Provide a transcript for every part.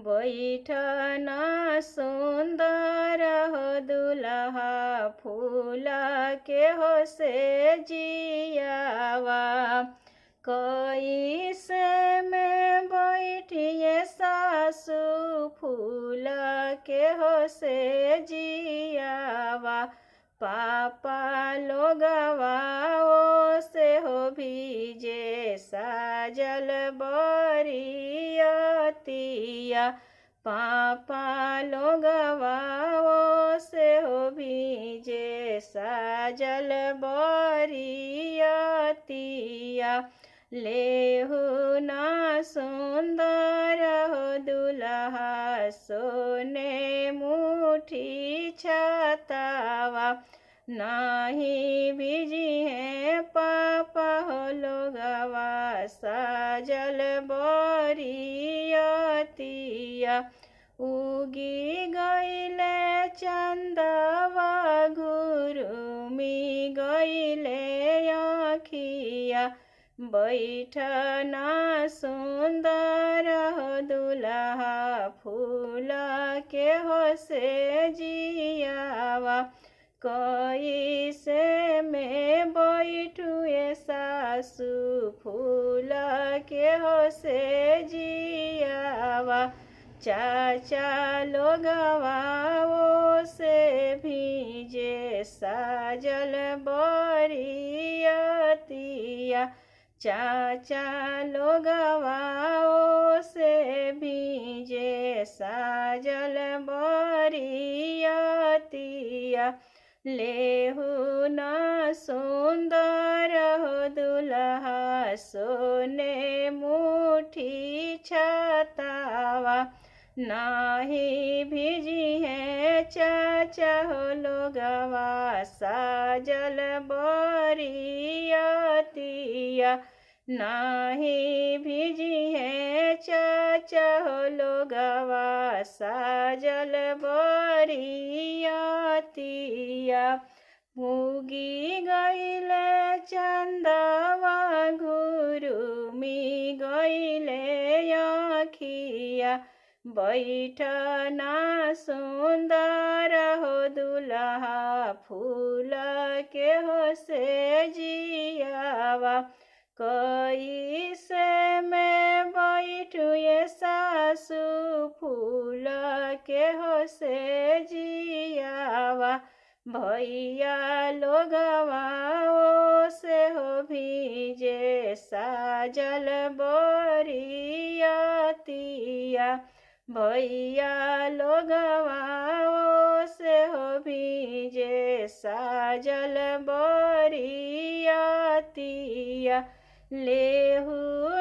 बैठन सुंदर हो दुल्हा फूल के हो से जियावा। कैसे में बैठिए सासु फूल के हो से जियावा। पापा लोगवा ओ से हो भीजे साजल बरियतिया। पापा लोगवा ओ से हो भीजे साजल बरियतिया। लेहु ना सुंदर हो दुल्हा सोने मुठी छतावा। नाही बिजी है पापा हो लोगवा साजल बरियतिया। उगी गईले चंदवा घुरुमी गईले आखिया। बैठना सुंदर हो दुल्हा फूल के हो से जियावा। कैसे में बैठुए सासु फूल के हो से जियावा। चाचा लोगवा ओ से भीजे साजल बरियतिया। चाचा लोगवा ओ से भीजे साजल बरियतिया। लेहु ना सुंदर हो दुल्हा सोने मुठी छतावा। नाही भिजी है चाचा हो लोगवा साजल बरियतिया। नाही भिजी है चाचा हो लोगवा साजल बरियतिया। उगी गईले चंदवा घुरुमी गईले आखिया। बैठना सुंदर हो दुल्हा फूल के हो से जियावा। कैसे में बैठुए सासु फूल के हो से जियावा। भैया लोगवा ओ से हो भीजे साजल बरियतिया। भैया लोगवा ओ से हो भीजे साजल बरियतिया। लेहु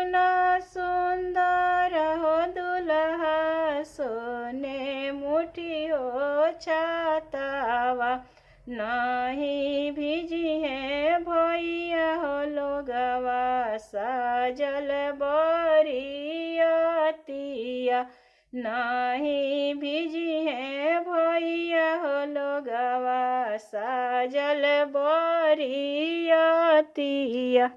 ना सुंदर हो दुल्हा सोने मुठी हो छतावा। नाही भिजी है भैया हो लोगवा साजल बरियतिया। नाही भिजी है भैया हो लोगवा साजल बरियतिया।